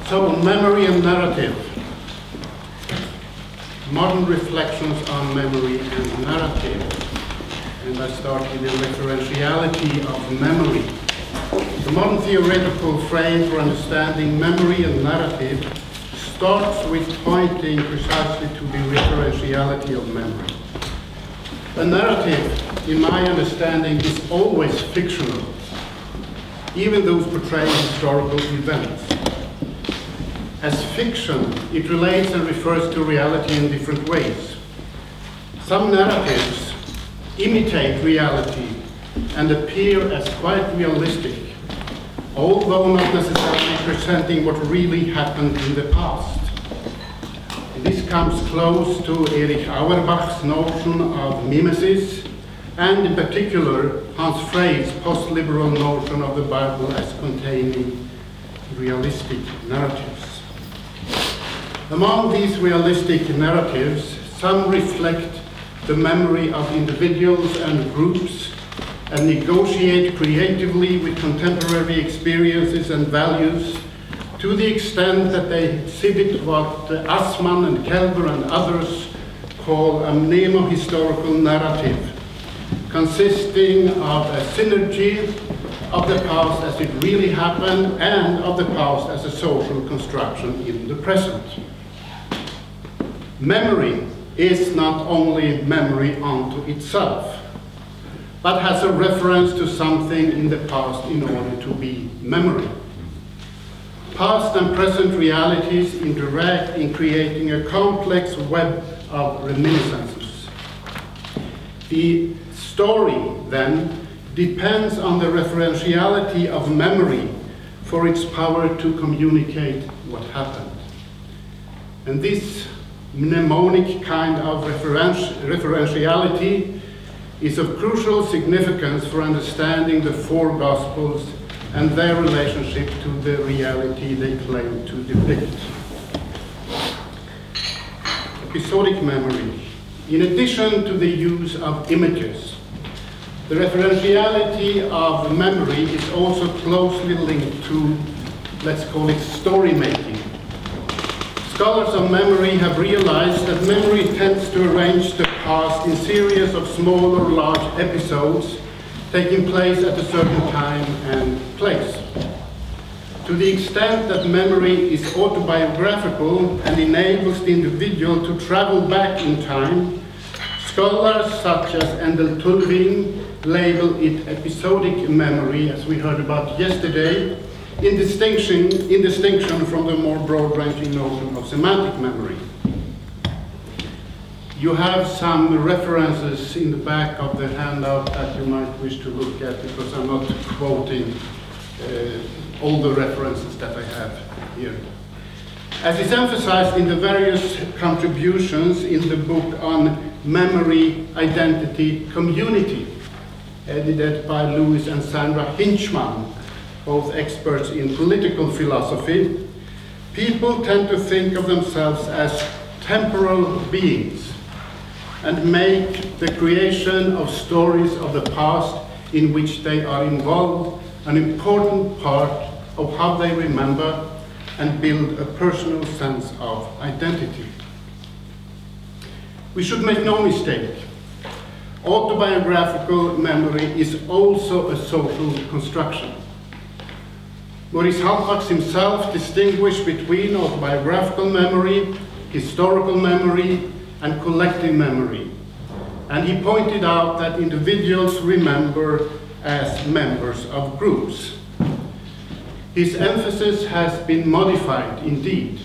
So, memory and narrative. Modern reflections on memory and narrative. And I start with the referentiality of memory. The modern theoretical frame for understanding memory and narrative starts with pointing precisely to the referentiality of memory. A narrative, in my understanding, is always fictional, even those portraying historical events. As fiction, it relates and refers to reality in different ways. Some narratives imitate reality and appear as quite realistic, although not necessarily presenting what really happened in the past. This comes close to Erich Auerbach's notion of mimesis, and in particular, Hans Frey's post-liberal notion of the Bible as containing realistic narratives. Among these realistic narratives, some reflect the memory of individuals and groups and negotiate creatively with contemporary experiences and values to the extent that they exhibit what Assmann and Kelber and others call a mnemo-historical narrative, consisting of a synergy of the past as it really happened and of the past as a social construction in the present. Memory is not only memory unto itself, but has a reference to something in the past in order to be memory. Past and present realities interact in creating a complex web of reminiscences. The story, then, depends on the referentiality of memory for its power to communicate what happened. And this mnemonic kind of referentiality is of crucial significance for understanding the four Gospels and their relationship to the reality they claim to depict. Episodic memory. In addition to the use of images, the referentiality of memory is also closely linked to, let's call it, story making. Scholars of memory have realized that memory tends to arrange the past in series of small or large episodes taking place at a certain time and place. To the extent that memory is autobiographical and enables the individual to travel back in time, scholars such as Endel Tulving label it episodic memory, as we heard about yesterday, in distinction from the more broad-ranging notion of semantic memory. You have some references in the back of the handout that you might wish to look at, because I'm not quoting all the references that I have here. As is emphasized in the various contributions in the book on memory, identity, community, edited by Louis and Sandra Hinchman, both experts in political philosophy, people tend to think of themselves as temporal beings and make the creation of stories of the past in which they are involved an important part of how they remember and build a personal sense of identity. We should make no mistake. Autobiographical memory is also a social construction. Maurice Halbwachs himself distinguished between autobiographical memory, historical memory, and collective memory. And he pointed out that individuals remember as members of groups. His emphasis has been modified, indeed,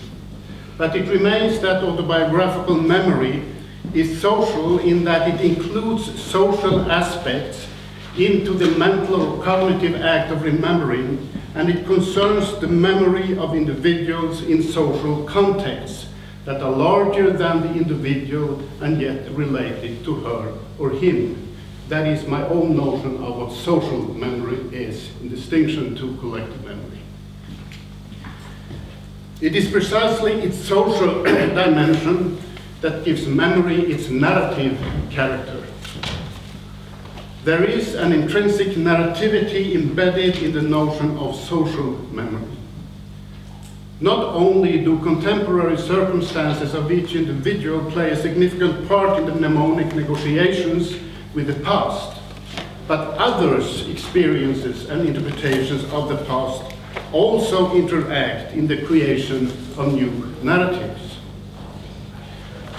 but it remains that autobiographical memory is social in that it includes social aspects into the mental or cognitive act of remembering, and it concerns the memory of individuals in social contexts that are larger than the individual and yet related to her or him. That is my own notion of what social memory is, in distinction to collective memory. It is precisely its social dimension that gives memory its narrative character. There is an intrinsic narrativity embedded in the notion of social memory. Not only do contemporary circumstances of each individual play a significant part in the mnemonic negotiations with the past, but others' experiences and interpretations of the past also interact in the creation of new narratives.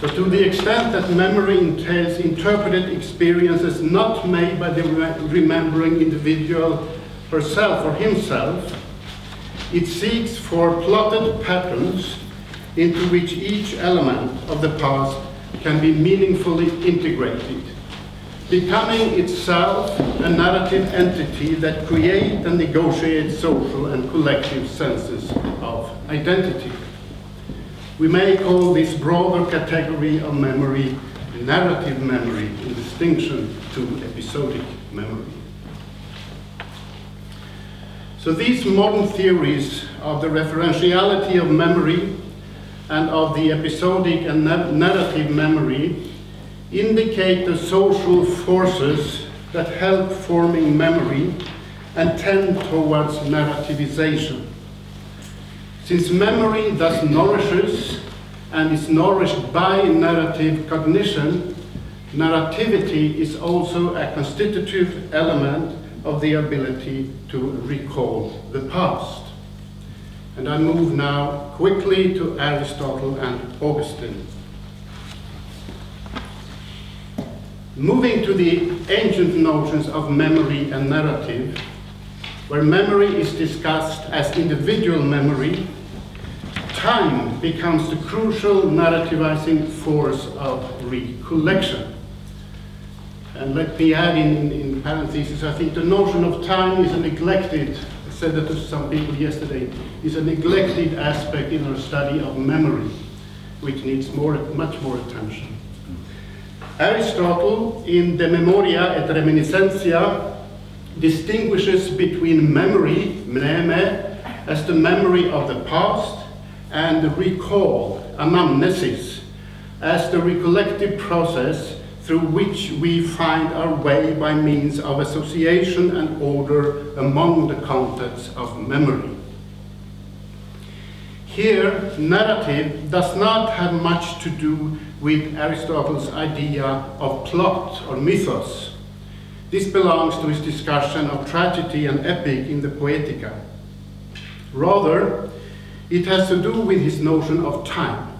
So to the extent that memory entails interpreted experiences not made by the remembering individual herself or himself, it seeks for plotted patterns into which each element of the past can be meaningfully integrated, becoming itself a narrative entity that creates and negotiates social and collective senses of identity. We may call this broader category of memory narrative memory in distinction to episodic memory. So these modern theories of the referentiality of memory and of the episodic and narrative memory indicate the social forces that help forming memory and tend towards narrativization. Since memory thus nourishes and is nourished by narrative cognition, narrativity is also a constitutive element of the ability to recall the past. And I move now quickly to Aristotle and Augustine. Moving to the ancient notions of memory and narrative, where memory is discussed as individual memory, time becomes the crucial narrativizing force of recollection. And let me add in parentheses, I think the notion of time is a neglected, I said that to some people yesterday, is a neglected aspect in our study of memory, which needs much more attention. Aristotle, in De Memoria et Reminiscentia, distinguishes between memory, mneme, as the memory of the past, and the recall, anamnesis, as the recollective process through which we find our way by means of association and order among the contents of memory. Here, narrative does not have much to do with Aristotle's idea of plot or mythos. This belongs to his discussion of tragedy and epic in the Poetica. Rather, it has to do with his notion of time,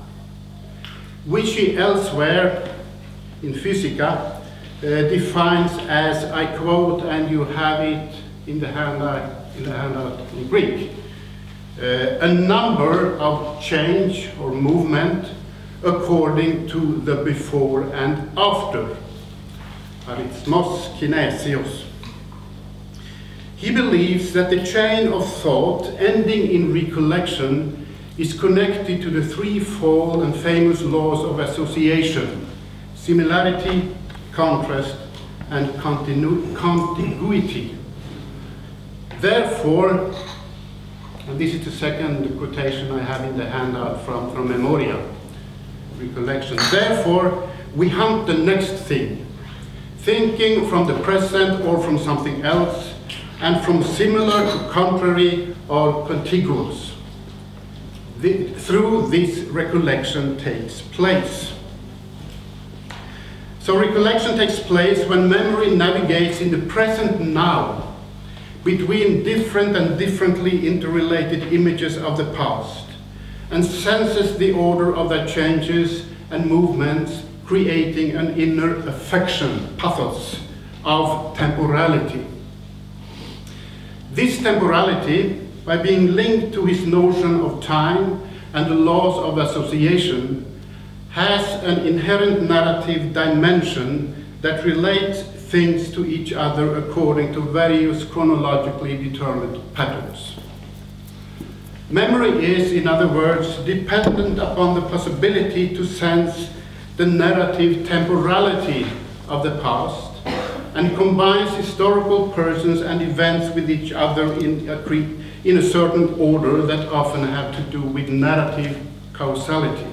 which he elsewhere in Physica defines as, I quote, and you have it in the handout in Greek, a number of change or movement according to the before and after, arithmos kinesios. He believes that the chain of thought ending in recollection is connected to the threefold and famous laws of association: similarity, contrast, and contiguity. Therefore, and this is the second quotation I have in the handout from Memoria, recollection. Therefore, we hunt the next thing, thinking from the present or from something else, and from similar to contrary or contiguous. Through this, recollection takes place. So recollection takes place when memory navigates in the present now between different and differently interrelated images of the past, and senses the order of their changes and movements, creating an inner affection, pathos, of temporality. This temporality, by being linked to his notion of time and the laws of association, has an inherent narrative dimension that relates things to each other according to various chronologically determined patterns. Memory is, in other words, dependent upon the possibility to sense the narrative temporality of the past and combines historical persons and events with each other in a certain order that often have to do with narrative causality.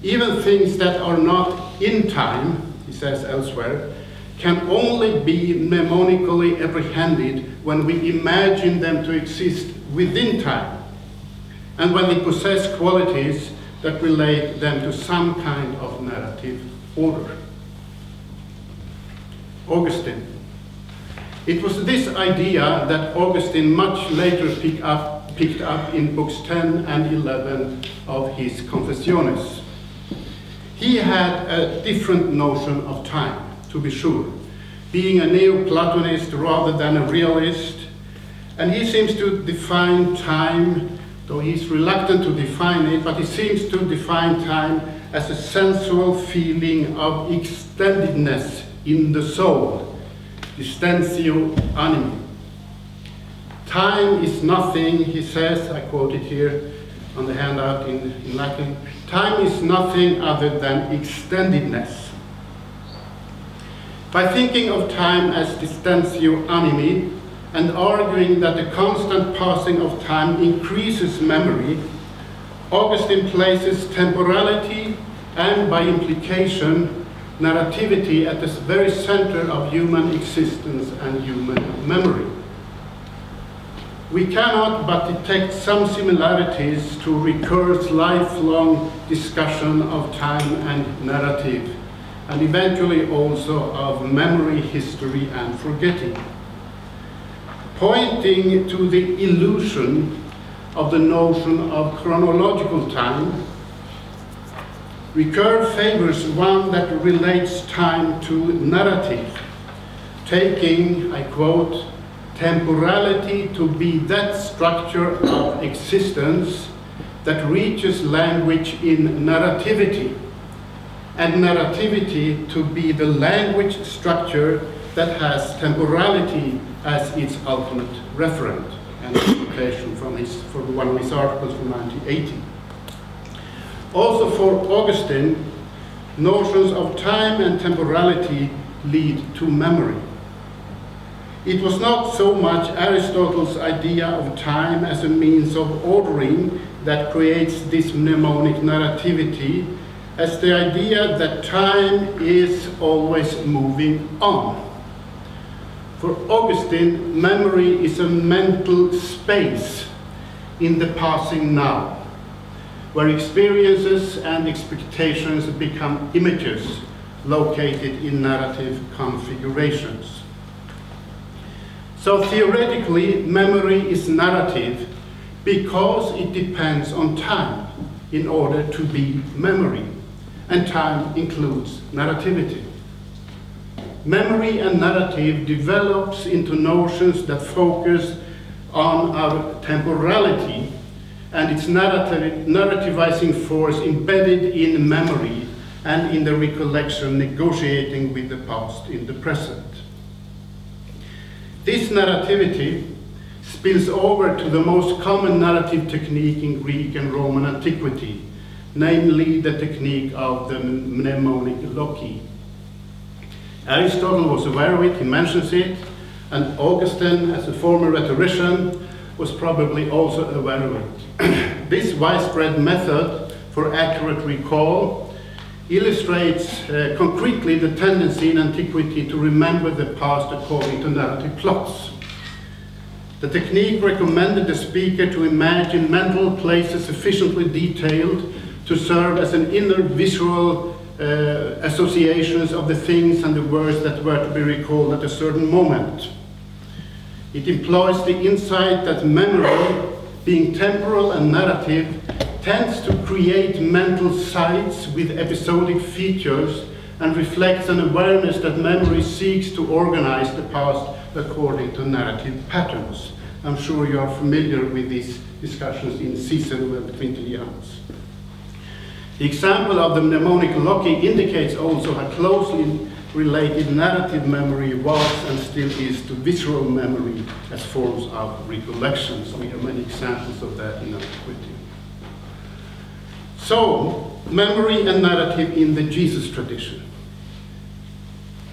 Even things that are not in time, he says elsewhere, can only be mnemonically apprehended when we imagine them to exist within time. and when they possess qualities that relate them to some kind of narrative order. Augustine. It was this idea that Augustine much later picked up in books 10 and 11 of his Confessiones. He had a different notion of time, to be sure, being a Neoplatonist rather than a realist, and he seems to define time, though he's reluctant to define it, but he seems to define time as a sensual feeling of extendedness in the soul, distentio animi. Time is nothing, he says, I quote it here on the handout in Latin, time is nothing other than extendedness. By thinking of time as distentio animi, and arguing that the constant passing of time increases memory, Augustine places temporality and, by implication, narrativity at the very center of human existence and human memory. We cannot but detect some similarities to Ricoeur's lifelong discussion of time and narrative, and eventually also of memory, history, and forgetting. Pointing to the illusion of the notion of chronological time, Ricoeur favors one that relates time to narrative, taking, I quote, temporality to be that structure of existence that reaches language in narrativity, and narrativity to be the language structure that has temporality as its ultimate referent. And a quotation from one of his articles from 1980. Also for Augustine, notions of time and temporality lead to memory. It was not so much Aristotle's idea of time as a means of ordering that creates this mnemonic narrativity, as the idea that time is always moving on. For Augustine, memory is a mental space in the passing now, where experiences and expectations become images located in narrative configurations. So theoretically, memory is narrative because it depends on time in order to be memory, and time includes narrativity. Memory and narrative develops into notions that focus on our temporality and its narrativizing force embedded in memory and in the recollection negotiating with the past in the present. This narrativity spills over to the most common narrative technique in Greek and Roman antiquity, namely the technique of the mnemonic loci. Aristotle was aware of it, he mentions it, and Augustine, as a former rhetorician, was probably also aware of it. This widespread method for accurate recall illustrates concretely the tendency in antiquity to remember the past according to narrative plots. The technique recommended the speaker to imagine mental places sufficiently detailed to serve as an inner visual associations of the things and the words that were to be recalled at a certain moment. It employs the insight that memory, being temporal and narrative, tends to create mental sites with episodic features and reflects an awareness that memory seeks to organize the past according to narrative patterns. I'm sure you are familiar with these discussions in Cicero and Quintilianus. The example of the mnemonic loci indicates also how closely related narrative memory was and still is to visual memory as forms of recollections. We have many examples of that in antiquity. So, memory and narrative in the Jesus tradition.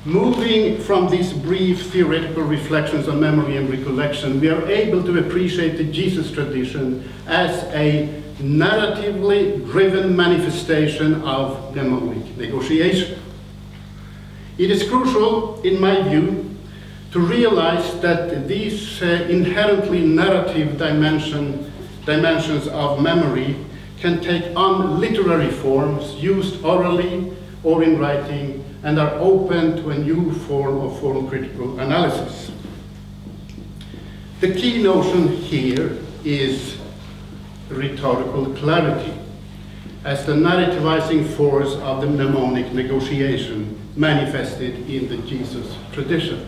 Moving from these brief theoretical reflections on memory and recollection, we are able to appreciate the Jesus tradition as a narratively driven manifestation of mnemonic negotiation. It is crucial, in my view, to realize that this inherently narrative dimension dimensions of memory can take on literary forms used orally or in writing and are open to a new form of form critical analysis. The key notion here is rhetorical clarity as the narrativizing force of the mnemonic negotiation manifested in the Jesus tradition.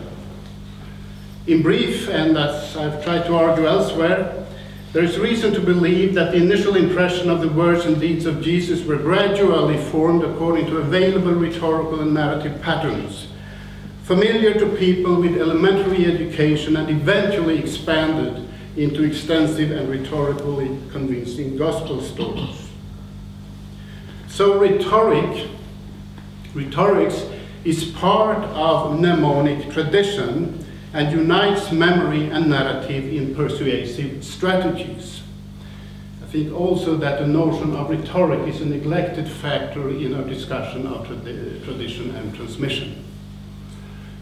In brief, and as I've tried to argue elsewhere, there is reason to believe that the initial impression of the words and deeds of Jesus were gradually formed according to available rhetorical and narrative patterns, familiar to people with elementary education and eventually expanded into extensive and rhetorically convincing gospel stories. So rhetorics is part of mnemonic tradition and unites memory and narrative in persuasive strategies. I think also that the notion of rhetoric is a neglected factor in our discussion of tradition and transmission.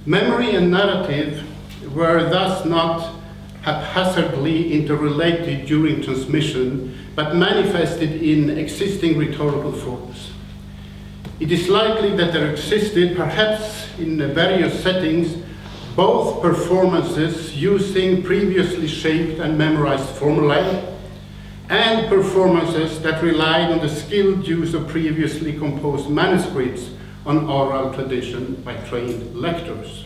Memory and narrative were thus not haphazardly interrelated during transmission, but manifested in existing rhetorical forms. It is likely that there existed, perhaps in various settings, both performances using previously shaped and memorized formulae, and performances that relied on the skilled use of previously composed manuscripts on oral tradition by trained lectors.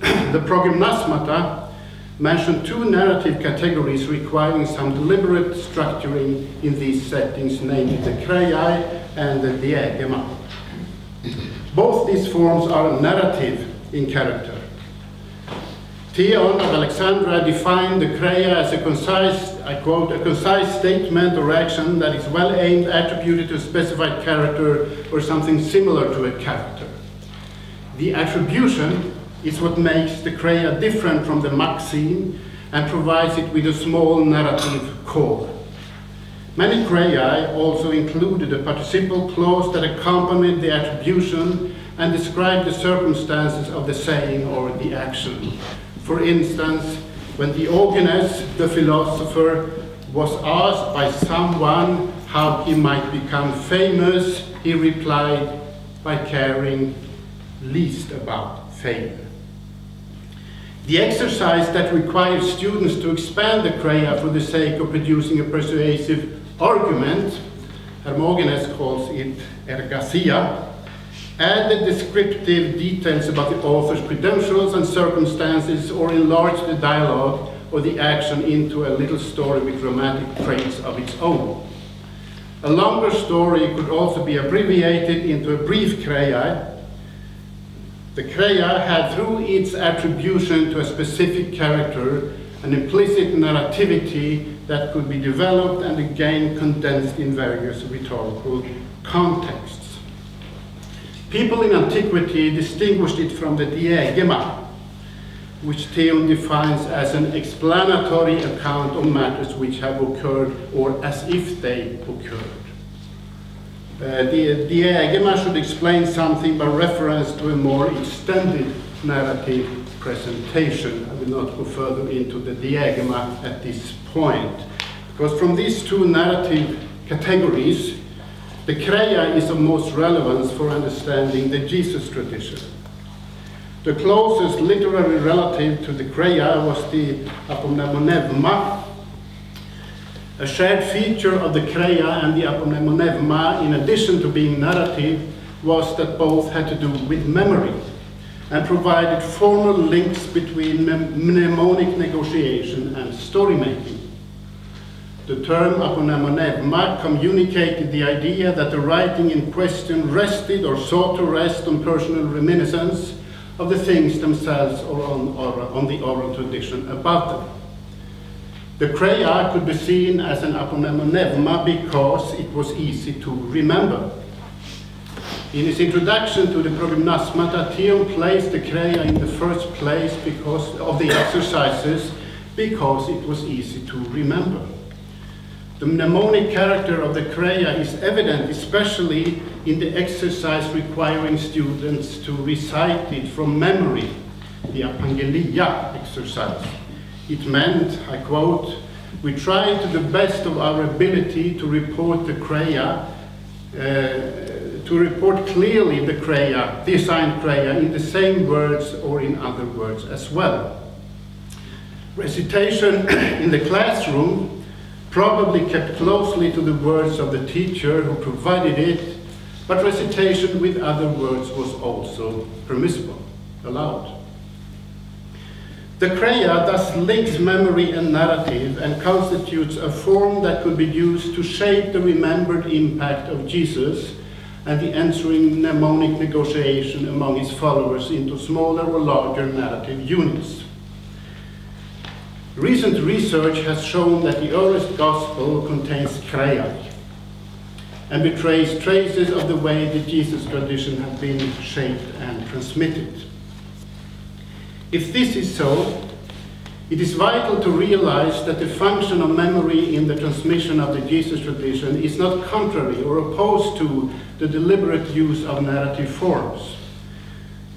The progymnasmata mention two narrative categories requiring some deliberate structuring in these settings, namely the chreia and the diegema. Both these forms are narrative in character. Theon of Alexandria defined the chreia as a concise, I quote, a concise statement or action that is well aimed, attributed to a specified character or something similar to a character. The attribution is what makes the chreia different from the maxime and provides it with a small narrative core. Many chreia also included a participle clause that accompanied the attribution and described the circumstances of the saying or the action. For instance, when Diogenes, the philosopher, was asked by someone how he might become famous, he replied by caring least about fame. The exercise that requires students to expand the chreia for the sake of producing a persuasive argument, Hermogenes calls it ergasia, added descriptive details about the author's credentials and circumstances, or enlarged the dialogue or the action into a little story with dramatic traits of its own. A longer story could also be abbreviated into a brief chreia. The chreia had, through its attribution to a specific character, an implicit narrativity that could be developed and again condensed in various rhetorical contexts. People in antiquity distinguished it from the diegema, which Theon defines as an explanatory account of matters which have occurred or as if they occurred. The diegema should explain something by reference to a more extended narrative presentation. I will not go further into the diegema at this point, because from these two narrative categories, the chreia is of most relevance for understanding the Jesus tradition. The closest literary relative to the chreia was the apomnemonevma. A shared feature of the chreia and the apomnemonevma, in addition to being narrative, was that both had to do with memory and provided formal links between mnemonic negotiation and story-making. The term apomnemonevma communicated the idea that the writing in question rested or sought to rest on personal reminiscence of the things themselves or on the oral tradition about them. The chreia could be seen as an apomnemonevma because it was easy to remember. In his introduction to the progymnasmata, Theon placed the chreia in the first place because of the exercises, because it was easy to remember. The mnemonic character of the chreia is evident, especially in the exercise requiring students to recite it from memory, the apangelia exercise. It meant, I quote, We try to the best of our ability to report the chreia, to report clearly the chreia, the assigned chreia, in the same words or in other words as well. Recitation in the classroom probably kept closely to the words of the teacher who provided it, but recitation with other words was also permissible, allowed. The chreia thus links memory and narrative and constitutes a form that could be used to shape the remembered impact of Jesus and the ensuing mnemonic negotiation among his followers into smaller or larger narrative units. Recent research has shown that the earliest gospel contains chreia and betrays traces of the way the Jesus tradition had been shaped and transmitted. If this is so, it is vital to realize that the function of memory in the transmission of the Jesus tradition is not contrary or opposed to the deliberate use of narrative forms.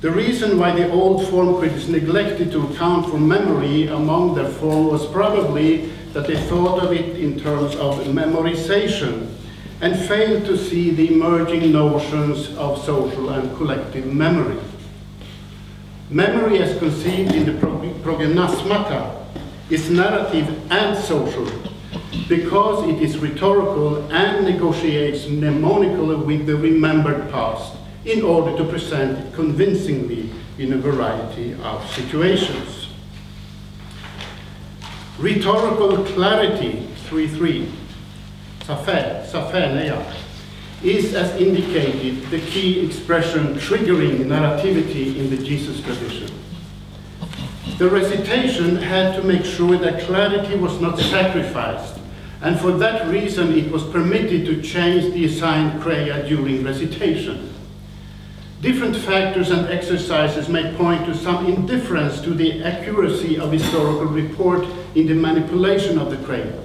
The reason why the old form critics neglected to account for memory among their form was probably that they thought of it in terms of memorization and failed to see the emerging notions of social and collective memory. Memory as conceived in the prognosmata is narrative and social because it is rhetorical and negotiates mnemonically with the remembered past in order to present it convincingly in a variety of situations. Rhetorical clarity, 3.3, sapheneia, is, as indicated, the key expression triggering narrativity in the Jesus tradition. The recitation had to make sure that clarity was not sacrificed, and for that reason it was permitted to change the assigned chreia during recitation. Different factors and exercises may point to some indifference to the accuracy of historical report in the manipulation of the chreia,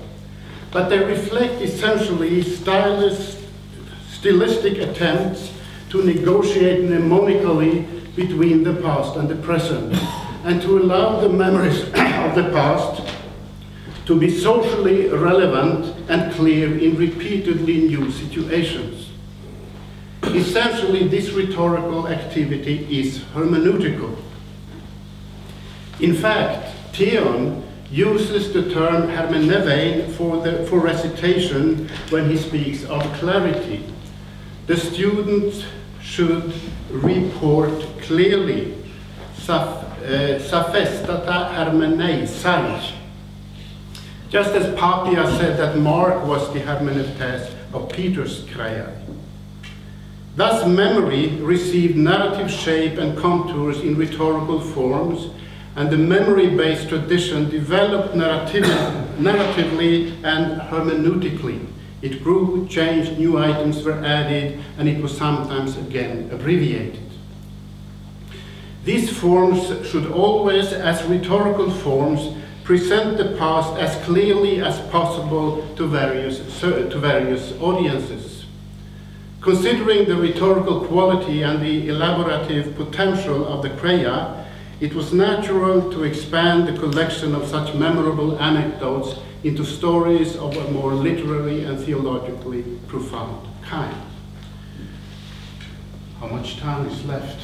but they reflect essentially stylistic attempts to negotiate mnemonically between the past and the present, and to allow the memories of the past to be socially relevant and clear in repeatedly new situations. Essentially, this rhetorical activity is hermeneutical. In fact, Theon uses the term hermenevein for recitation when he speaks of clarity. The student should report clearly, saphestata hermenei sarj. Just as Papia said that Mark was the hermeneutes of Peter's chreia. Thus, memory received narrative shape and contours in rhetorical forms, and the memory-based tradition developed narratively and hermeneutically. It grew, changed, new items were added, and it was sometimes again abbreviated. These forms should always, as rhetorical forms, present the past as clearly as possible to various audiences. Considering the rhetorical quality and the elaborative potential of the chreia, it was natural to expand the collection of such memorable anecdotes into stories of a more literary and theologically profound kind. How much time is left?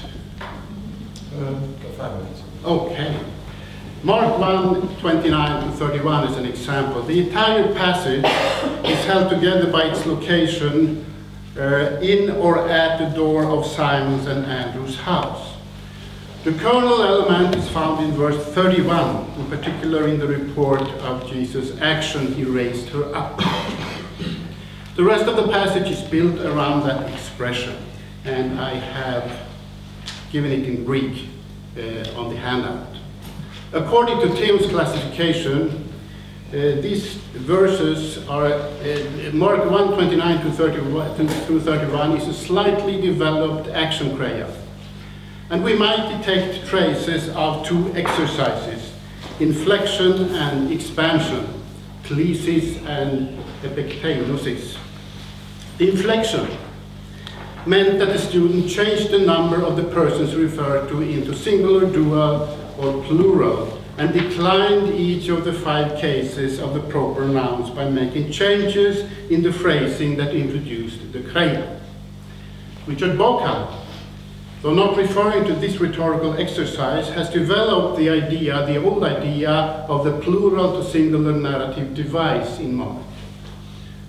5 minutes. Okay. Mark 1:29-31 is an example. The entire passage is held together by its location in or at the door of Simon's and Andrew's house. The kernel element is found in verse 31, in particular in the report of Jesus' action, he raised her up. The rest of the passage is built around that expression, and I have given it in Greek on the handout. According to Theo's classification, these verses are, Mark 1:29-31 is a slightly developed action chreia. And we might detect traces of two exercises, inflection and expansion, klesis and epekteinosis. The inflection meant that the student changed the number of the persons referred to into singular, dual, or plural, and declined each of the 5 cases of the proper nouns by making changes in the phrasing that introduced the chreia. Richard Bauckham, though not referring to this rhetorical exercise, has developed the old idea of the plural to singular narrative device in Mark.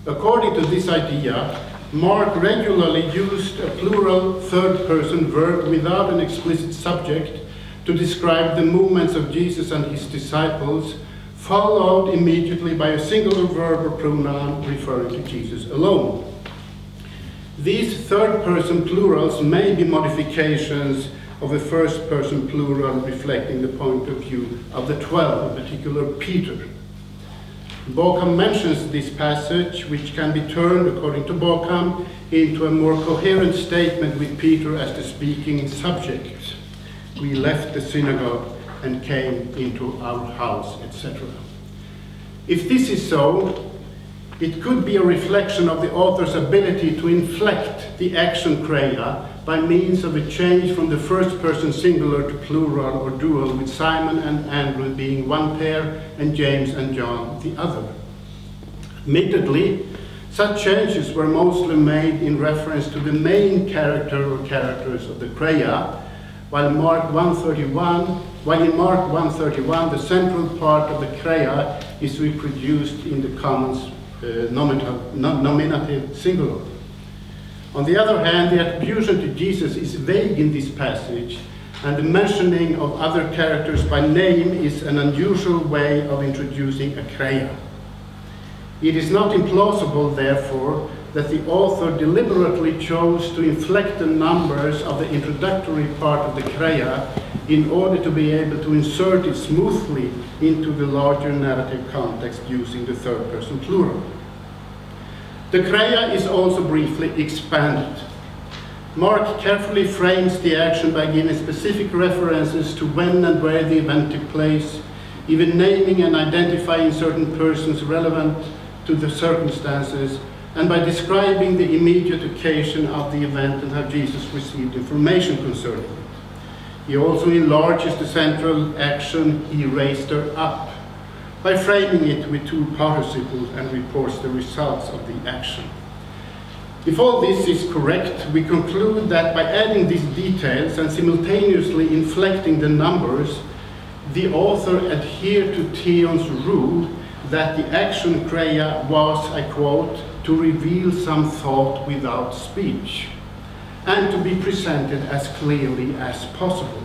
According to this idea, Mark regularly used a plural third-person verb without an explicit subject to describe the movements of Jesus and his disciples, followed immediately by a singular verb or pronoun referring to Jesus alone. These third-person plurals may be modifications of a first-person plural reflecting the point of view of the 12, in particular Peter. Bauckham mentions this passage, which can be turned, according to Bauckham, into a more coherent statement with Peter as the speaking subject. We left the synagogue and came into our house, etc. If this is so, it could be a reflection of the author's ability to inflect the action chreia by means of a change from the first person singular to plural or dual, with Simon and Andrew being one pair and James and John the other. Admittedly, such changes were mostly made in reference to the main character or characters of the chreia, while in Mark 1:31 the central part of the chreia is reproduced in the common nominative singular. On the other hand, the attribution to Jesus is vague in this passage, and the mentioning of other characters by name is an unusual way of introducing a chreia. It is not implausible, therefore, that the author deliberately chose to inflect the numbers of the introductory part of the chreia in order to be able to insert it smoothly into the larger narrative context using the third person plural. The chreia is also briefly expanded. Mark carefully frames the action by giving specific references to when and where the event took place, even naming and identifying certain persons relevant to the circumstances, and by describing the immediate occasion of the event and how Jesus received information concerning it. He also enlarges the central action, he raised her up, by framing it with 2 participles and reports the results of the action. If all this is correct, we conclude that by adding these details and simultaneously inflecting the numbers, the author adhered to Theon's rule that the action chreia was, I quote, to reveal some thought without speech, and to be presented as clearly as possible.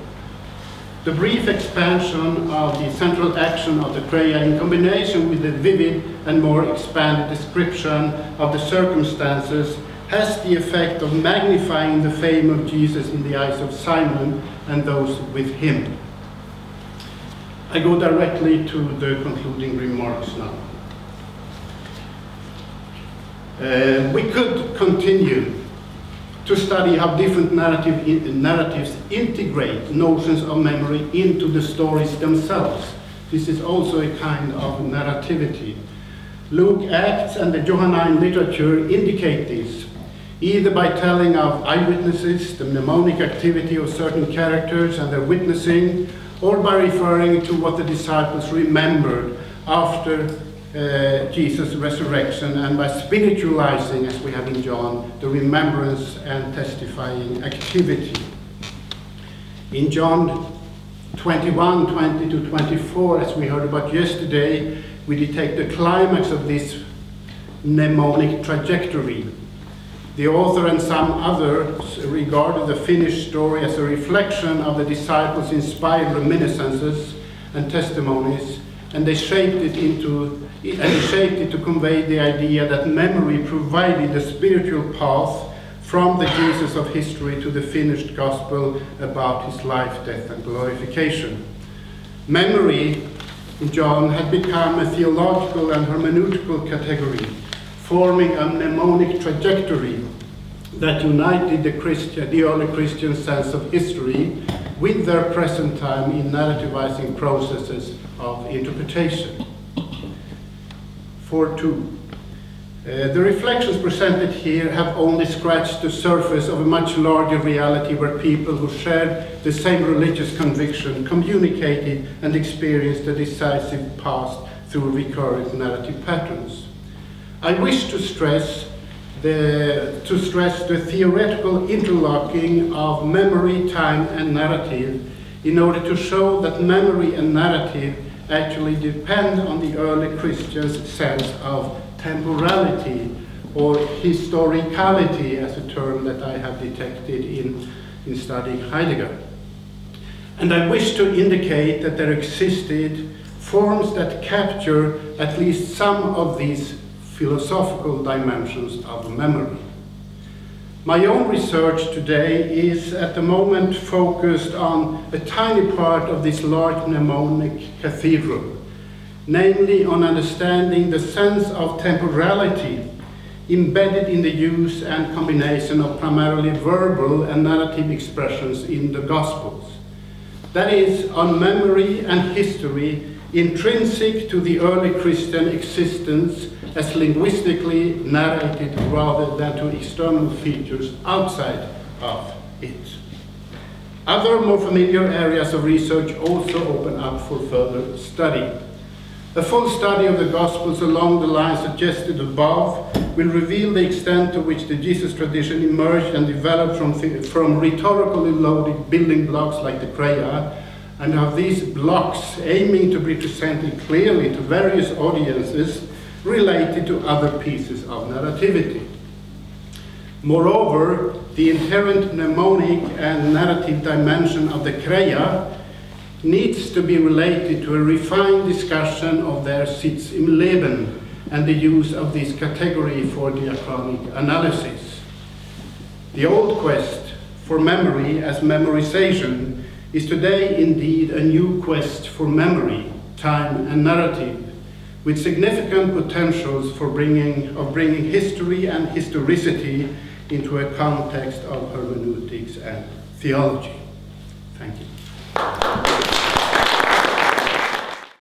The brief expansion of the central action of the chreia in combination with the vivid and more expanded description of the circumstances has the effect of magnifying the fame of Jesus in the eyes of Simon and those with him. I go directly to the concluding remarks now. We could continue to study how different narratives integrate notions of memory into the stories themselves. This is also a kind of narrativity. Luke, Acts, and the Johannine literature indicate this, either by telling of eyewitnesses, the mnemonic activity of certain characters and their witnessing, or by referring to what the disciples remembered after Jesus' resurrection, and by spiritualizing, as we have in John, the remembrance and testifying activity. In John 21:20-24, as we heard about yesterday, we detect the climax of this mnemonic trajectory. The author and some others regarded the finished story as a reflection of the disciples' inspired reminiscences and testimonies, and they shaped it to convey the idea that memory provided the spiritual path from the Jesus of history to the finished gospel about his life, death, and glorification. Memory, in John, had become a theological and hermeneutical category, forming a mnemonic trajectory that united the early Christian sense of history with their present time in narrativizing processes of interpretation. 4.2. The reflections presented here have only scratched the surface of a much larger reality where people who shared the same religious conviction, communicated and experienced a decisive past through recurrent narrative patterns. I wish to stress the theoretical interlocking of memory, time, and narrative in order to show that memory and narrative actually depend on the early Christians' sense of temporality, or historicality, as a term that I have detected in studying Heidegger. And I wish to indicate that there existed forms that capture at least some of these philosophical dimensions of memory. My own research today is at the moment focused on a tiny part of this large mnemonic cathedral, namely on understanding the sense of temporality embedded in the use and combination of primarily verbal and narrative expressions in the Gospels. That is, on memory and history intrinsic to the early Christian existence as linguistically narrated rather than to external features outside of it. Other more familiar areas of research also open up for further study. A full study of the Gospels along the lines suggested above will reveal the extent to which the Jesus tradition emerged and developed from rhetorically loaded building blocks like the chreia, and how these blocks, aiming to be presented clearly to various audiences, related to other pieces of narrativity. Moreover, the inherent mnemonic and narrative dimension of the chreia needs to be related to a refined discussion of their Sitz im Leben and the use of this category for diachronic analysis. The old quest for memory as memorization is today indeed a new quest for memory, time, and narrative, with significant potentials for bringing history and historicity into a context of hermeneutics and theology.